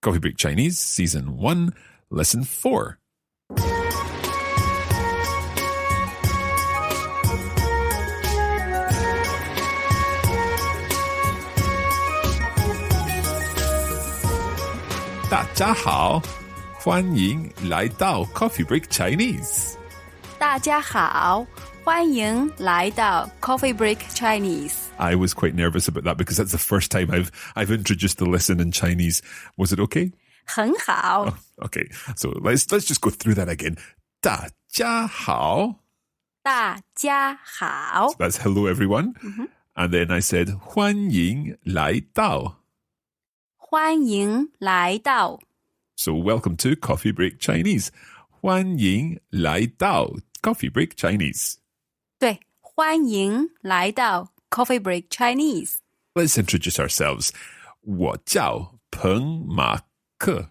Coffee Break Chinese, Season 1, Lesson 4. 大家好，欢迎来到 Coffee Break Chinese. 大家好，欢迎来到 Coffee Break Chinese. I was quite nervous about that because that's the first time I've introduced the lesson in Chinese. Was it okay? 很好。 Oh, okay, so let's just go through that again. 大家好. 大家好。 So that's hello everyone. And then I said 欢迎来到. 欢迎来到。 So welcome to Coffee Break Chinese. 欢迎来到 Coffee Break Chinese. 对，欢迎来到 Coffee Break Chinese. Let's introduce ourselves. 我叫彭马克.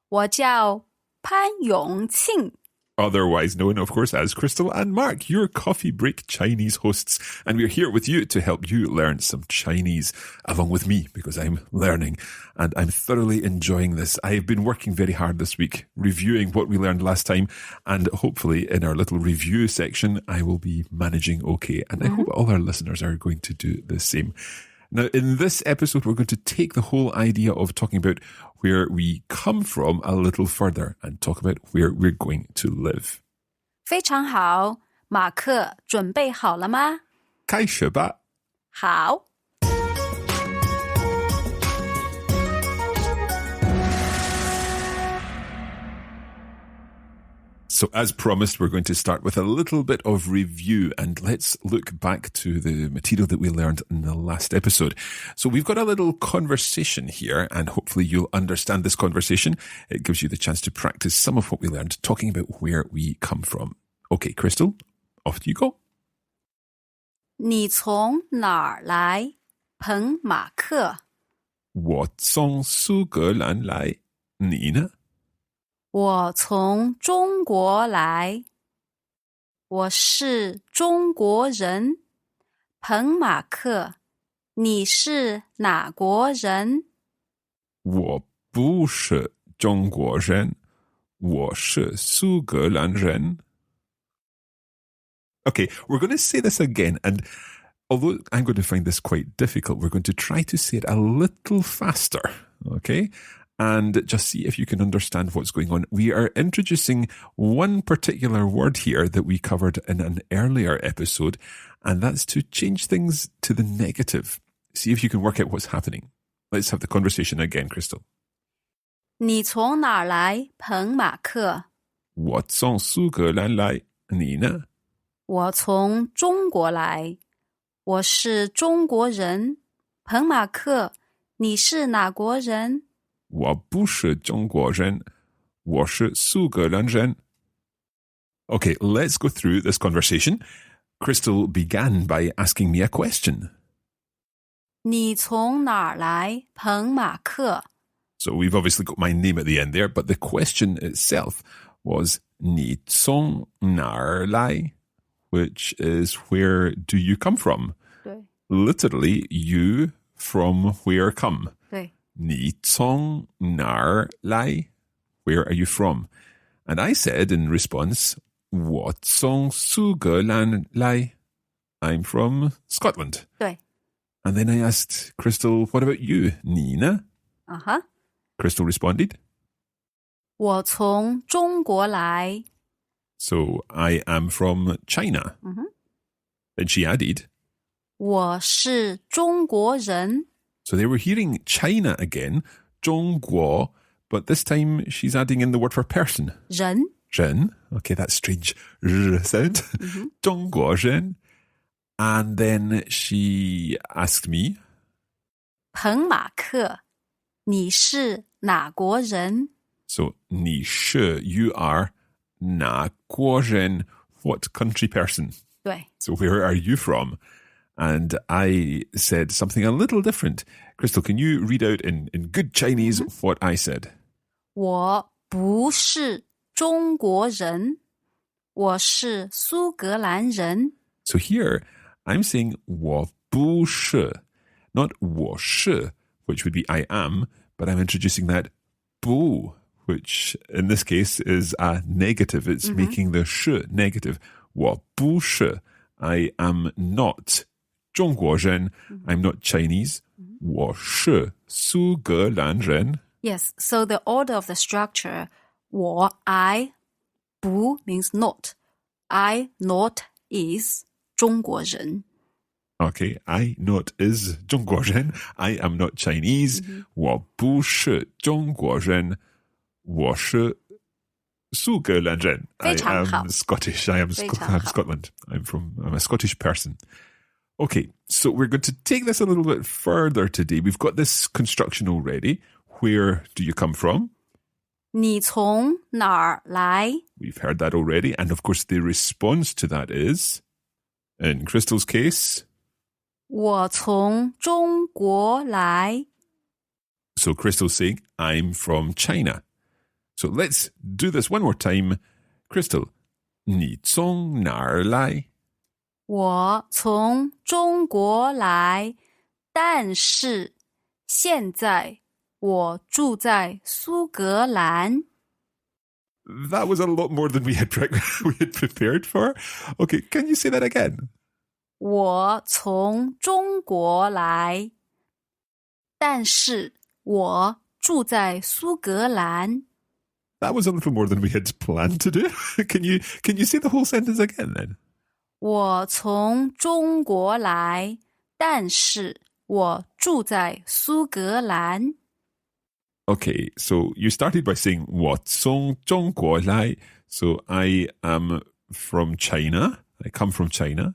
我叫潘永庆。 Otherwise known, of course, as Crystal and Mark, your Coffee Break Chinese hosts. And we're here with you to help you learn some Chinese, along with me, because I'm learning. And I'm thoroughly enjoying this. I've been working very hard this week, reviewing what we learned last time. And hopefully in our little review section, I will be managing okay. And I hope all our listeners are going to do the same. Now, in this episode, we're going to take the whole idea of talking about where we come from a little further and talk about where we're going to live. 非常好，马克，准备好了吗？开始吧。好。So as promised, we're going to start with a little bit of review and let's look back to the material that we learned in the last episode. So we've got a little conversation here and hopefully you'll understand this conversation. It gives you the chance to practice some of what we learned, talking about where we come from. Okay, Crystal, off you go. 你从哪儿来，彭马克？我从苏格兰来，你呢？我从中国来，我是中国人。彭马克，你是哪国人？我不是中国人，我是苏格兰人。Okay, we're going to say this again, and although I'm going to find this quite difficult, we're going to try to say it a little faster, okay? And just see if you can understand what's going on. We are introducing one particular word here that we covered in an earlier episode, and that's to change things to the negative. See if you can work out what's happening. Let's have the conversation again, Crystal. 你从哪儿来，彭马克？我从苏格兰来，你呢？我从中国来，我是中国人。彭马克，你是哪国人？我不是中国人，我是苏格兰人。Okay, let's go through this conversation. Crystal began by asking me a question. 你从哪儿来，彭马克？ So we've obviously got my name at the end there, but the question itself was 你从哪儿来, which is where do you come from? 对。 Literally, you from where come. 对。你从哪儿来? Where are you from? And I said in response, 我从苏格兰来. I'm from Scotland. 对。 And then I asked Crystal, what about you? 你呢? Crystal responded, 我从中国来。 So I am from China. And she added, 我是中国人。 So they were hearing China again, 中国, but this time she's adding in the word for person. 人。人. Okay, that's strange r sound. 中国人. And then she asked me, 彭马克，你是哪国人？ so 你是 you are 哪国人 what country person? 对。 So where are you from? And I said something a little different. Crystal, can you read out in good Chinese what I said? 我不是中国人，我是苏格兰人。 So here, I'm saying 我不是, not 我是, which would be I am, but I'm introducing that 不, which in this case is a negative. It's making the 是 negative. 我不是, I am not 中国人, I'm not Chinese. 我是苏格兰人. Yes, so the order of the structure, 我, I, 不 means not. I not is 中国人. Okay, I not is 中国人. I am not Chinese. 我不是中国人. 我是苏格兰人. I am Scottish. I'm Scotland. I'm a Scottish person. Okay, so we're going to take this a little bit further today. We've got this construction already. Where do you come from? 你从哪儿来? We've heard that already. And of course, the response to that is, in Crystal's case, 我从中国来. So Crystal's saying, I'm from China. So let's do this one more time. Crystal, 你从哪儿来?我从中国来，但是现在我住在苏格兰。 That was a lot more than we had prepared for. Okay, can you say that again? 我从中国来，但是我住在苏格兰。 That was a little more than we had planned to do. Can you say the whole sentence again then? 我从中国来，但是我住在苏格兰。 Okay, so you started by saying 我从中国来. So I am from China. I come from China.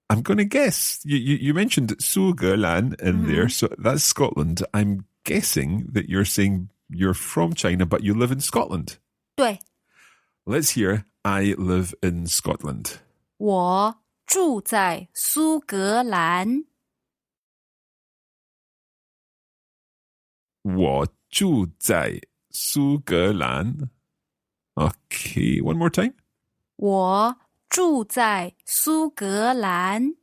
I'm going to guess. You mentioned 苏格兰 in there, so that's Scotland. I'm guessing that you're saying you're from China, but you live in Scotland. 对。 Let's hear I live in Scotland. 我住在苏格兰。我住在苏格兰. Okay, one more time. 我住在苏格兰。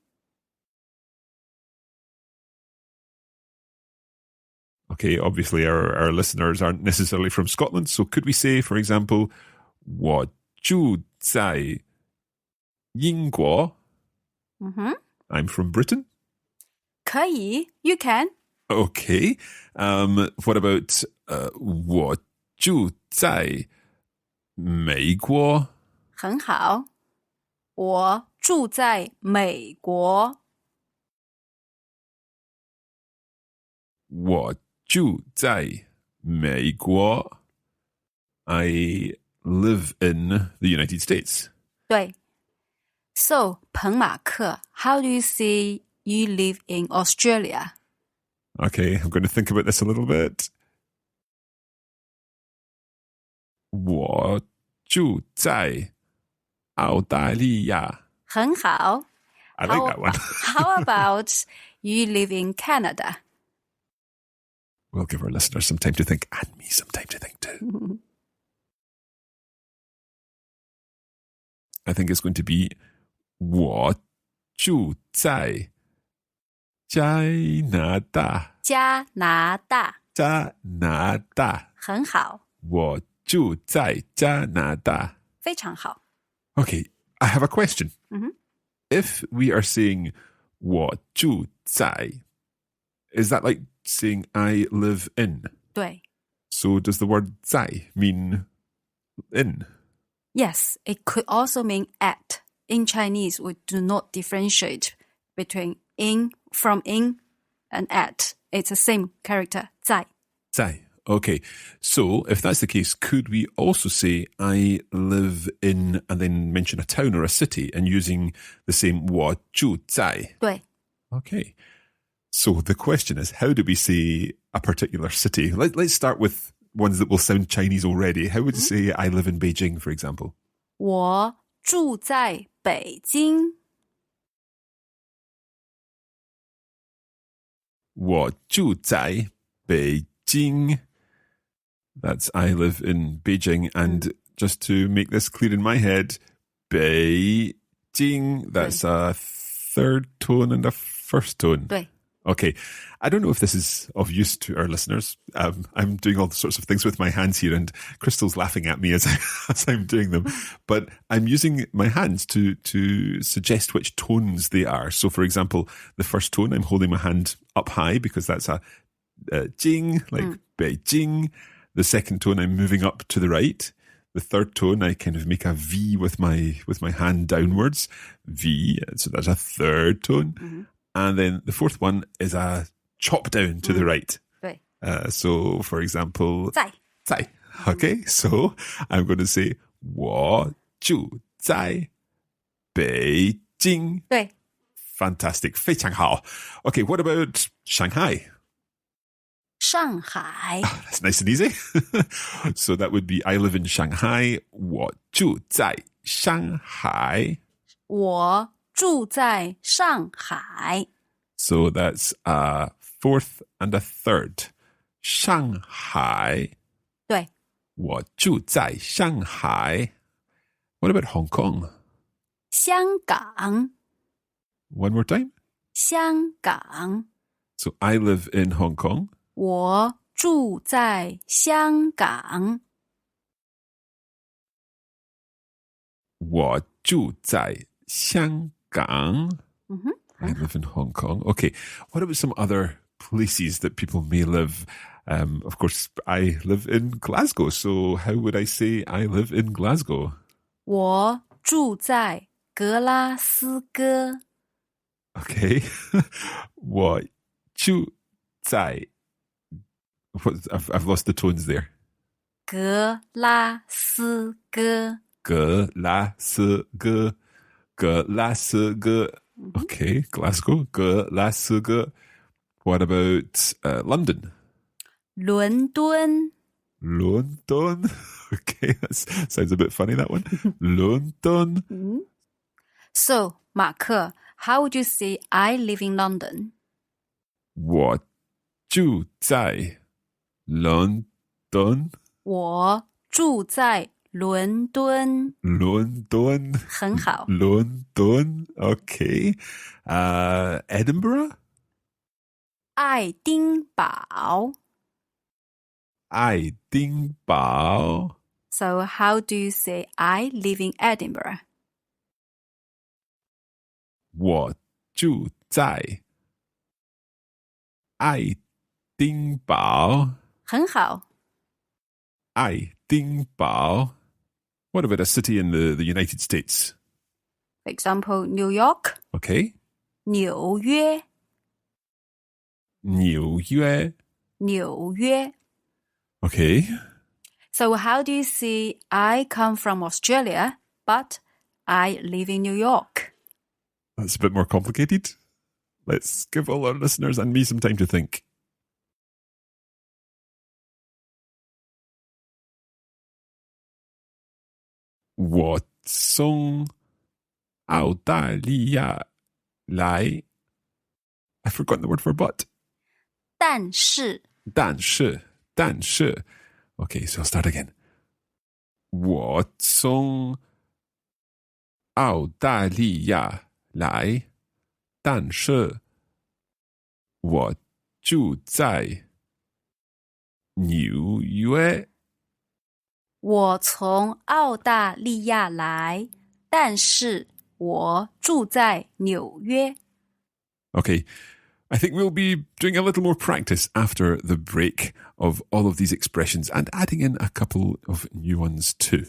Okay, obviously our listeners aren't necessarily from Scotland, so could we say, for example, 我住在英国? I'm from Britain. 可以 You can. Okay. What about 我住在美国? 很好。我住在美国。我住在美国. I live in the United States. 对。So, 彭马克, how do you say you live in Australia? Okay, I'm going to think about this a little bit. 我住在澳大利亚. 很好。 I like that one. How about you live in Canada? We'll give our listeners some time to think, and me some time to think too. I think it's going to be 我住在加拿大。加拿大。加拿大。很好。我住在加拿大。非常好。 Okay, I have a question. If we are saying 我住在, is that like saying I live in? 对。 So does the word 在 mean in? Yes, it could also mean at. In Chinese, we do not differentiate between from in, and at. It's the same character, 在. 在. Okay, so if that's the case, could we also say I live in and then mention a town or a city and using the same 我住在? 对. Okay. So the question is, how do we say a particular city? Let's start with ones that will sound Chinese already. How would you say I live in Beijing, for example? 我住在北京。我住在北京. That's I live in Beijing. And just to make this clear in my head, Beijing, that's a third tone and a first tone. 对. Okay. I don't know if this is of use to our listeners. I'm doing all sorts of things with my hands here, and Crystal's laughing at me as I'm doing them. But I'm using my hands to suggest which tones they are. So, for example, the first tone, I'm holding my hand up high because that's a jing, like Beijing. The second tone, I'm moving up to the right. The third tone, I kind of make a V with my hand downwards. V. So that's a third tone. Mm-hmm. And then the fourth one is a chop down to the right. Right. So, for example, 在. Okay, so I'm going to say 我住在北京. 对. Fantastic. 非常好. Okay, what about Shanghai? 上海. That's nice and easy. So that would be I live in Shanghai. 我住在上海. 我住在上海. So that's a fourth and a third. Shanghai. 对. 我住在上海. What about Hong Kong? 香港. One more time. 香港. So I live in Hong Kong. 我住在香港. 我住在香港. Mm-hmm. I live in Hong Kong. Okay. What about some other places that people may live? Of course, I live in Glasgow. So how would I say I live in Glasgow? 我住在格拉斯哥. Okay. 我住在 I've lost the tones there. 格拉斯哥. 格拉斯哥. 格拉斯哥. Okay, Glasgow. 格拉斯哥. What about London? 伦敦. London. Okay, that sounds a bit funny, that one. London. Mm-hmm. So, 马克, how would you say I live in London? 我住在伦敦. 我住在伦敦. 伦敦. 很好. London. Okay. Edinburgh? 爱丁堡. 爱丁堡. So how do you say I live in Edinburgh? 我住在爱丁堡. 很好. 爱丁堡. What about a city in the United States? For example, New York. Okay. 纽约. 纽约. 纽约. Okay. So how do you say I come from Australia, but I live in New York? That's a bit more complicated. Let's give all our listeners and me some time to think. 我从澳大利亚来. I've forgotten the word for but. 但是. 但是. Okay, so I'll start again. 我从澳大利亚来，但是我住在纽约。我从澳大利亚来，但是我住在纽约。 Okay, I think we'll be doing a little more practice after the break of all of these expressions and adding in a couple of new ones too.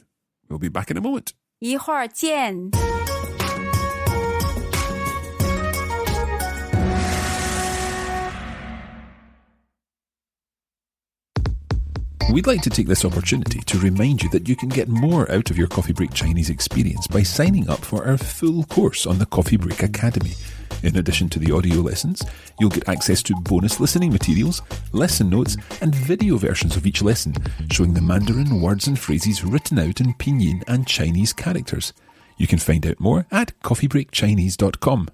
We'll be back in a moment. 一会儿见。We'd like to take this opportunity to remind you that you can get more out of your Coffee Break Chinese experience by signing up for our full course on the Coffee Break Academy. In addition to the audio lessons, you'll get access to bonus listening materials, lesson notes, and video versions of each lesson, showing the Mandarin words and phrases written out in Pinyin and Chinese characters. You can find out more at coffeebreakchinese.com.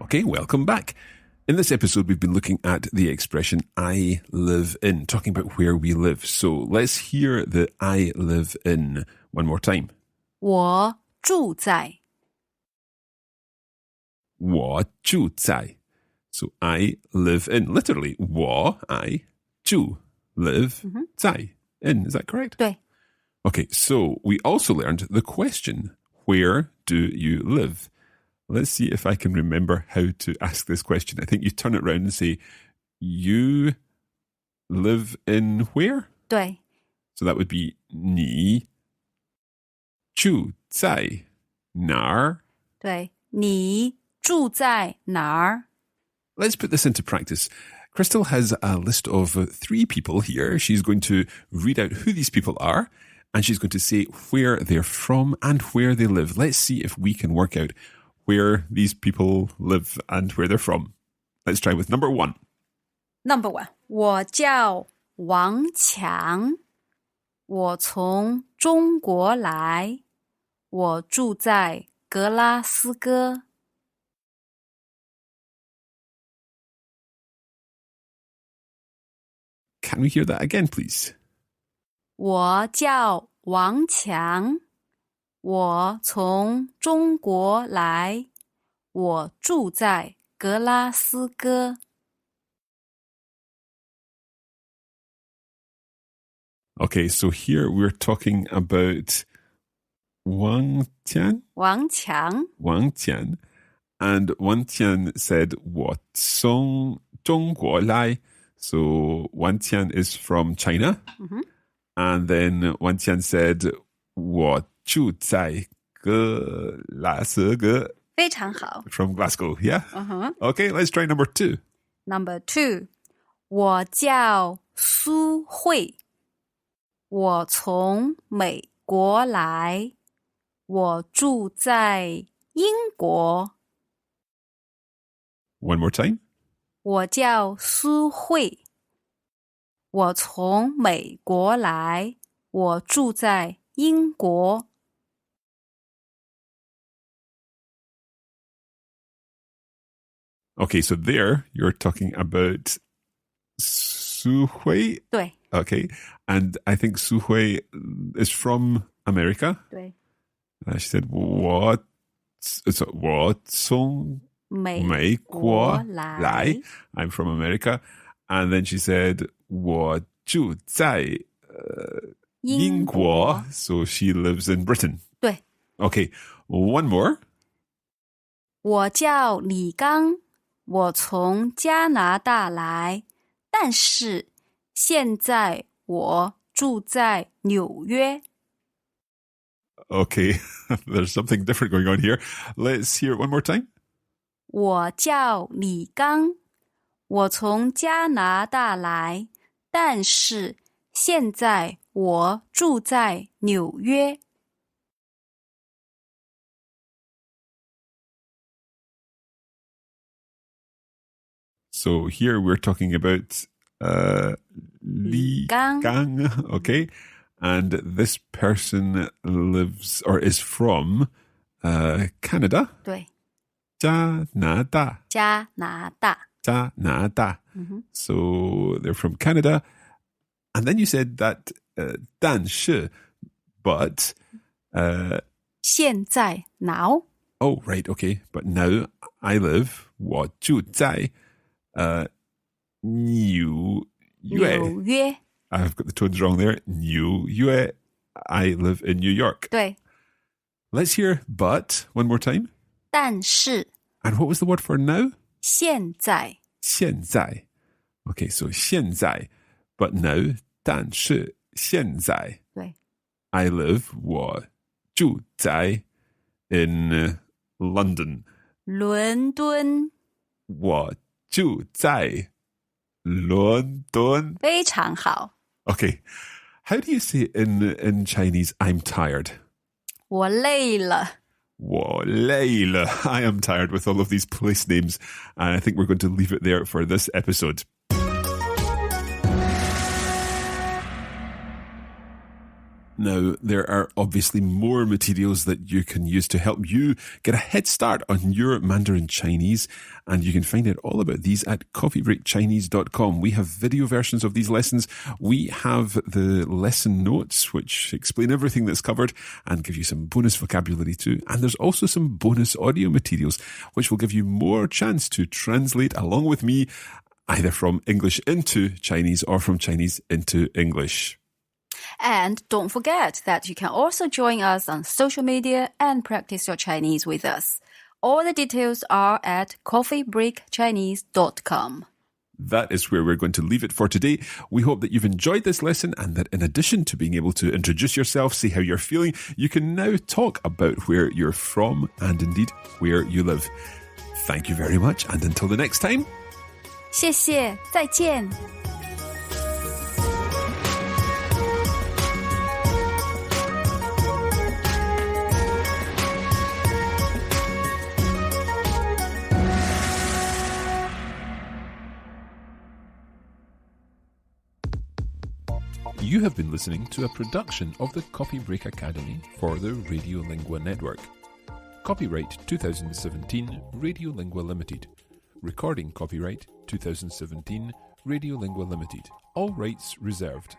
Okay, welcome back. In this episode, we've been looking at the expression I live in, talking about where we live. So let's hear the I live in one more time. 我住在我住在. So I live in. Literally, 我 I 住 live 在 in. Is that correct? 对 Okay, so we also learned the question, where do you live? Let's see if I can remember how to ask this question. I think you turn it around and say, you live in where? 对 So that would be 你住在哪儿?对，你住在哪儿？ Let's put this into practice. Crystal has a list of 3 people here. She's going to read out who these people are, and she's going to say where they're from and where they live. Let's see if we can work out where these people live and where they're from. Let's try with number 1. Number 1， 我叫王强，我从中国来，我住在格拉斯哥。Can we hear that again, please? 我叫王强，我从中国来，我住在格拉斯哥。Okay, so here we're talking about Wang Tian. Wang Qiang. Wang Tian. And Wang Tian said, 我从中国来. So Wang Tian is from China. And then Wang Tian said, 我住在格拉斯哥. 非常好。 From Glasgow, yeah? Okay, let's try number 2. Number 2， 我叫苏慧，我从美国来，我住在英国。 One more time. 我叫苏慧，我从美国来，我住在英国。 Okay, so there you're talking about Su Hui. 对 Okay, and I think Su Hui is from America. 对， She said, 我从美国来. I'm from America. And then she said, 我住在英国. So she lives in Britain. 对， Okay, one more. 我叫李刚，我从加拿大来，但是现在我住在纽约。 Okay, there's something different going on here. Let's hear it one more time. 我叫李刚，我从加拿大来，但是现在我住在纽约。 So here we're talking about Li Gang. Gang, okay? And this person lives or is from Canada. 对，加拿大. 加拿大。 加拿大. So they're from Canada. And then you said that 但是, but 现在 now oh, right, okay. But now I live 我住在纽约. 纽约。 I've got the tones wrong there. 纽约. I live in New York. 对， Let's hear but one more time. 但是 And what was the word for now? 现在。现在. Okay, so 现在. But now, 但是现在. 对， I live 我住在 in London. 伦敦。我住在伦敦. 非常好。 Okay. How do you say in Chinese, I'm tired? 我累了。我累了. I am tired with all of these place names, and I think we're going to leave it there for this episode. Now, there are obviously more materials that you can use to help you get a head start on your Mandarin Chinese, and you can find out all about these at coffeebreakchinese.com. We have video versions of these lessons. We have the lesson notes, which explain everything that's covered and give you some bonus vocabulary too. And there's also some bonus audio materials, which will give you more chance to translate along with me, either from English into Chinese or from Chinese into English. And don't forget that you can also join us on social media and practice your Chinese with us. All the details are at coffeebreakchinese.com. That is where we're going to leave it for today. We hope that you've enjoyed this lesson and that in addition to being able to introduce yourself, say how you're feeling, you can now talk about where you're from and indeed where you live. Thank you very much, and until the next time. 谢谢，再见。You have been listening to a production of the Copy Break Academy for the Radiolingua Network. Copyright 2017 Radiolingua Limited. Recording copyright 2017 Radiolingua Limited. All rights reserved.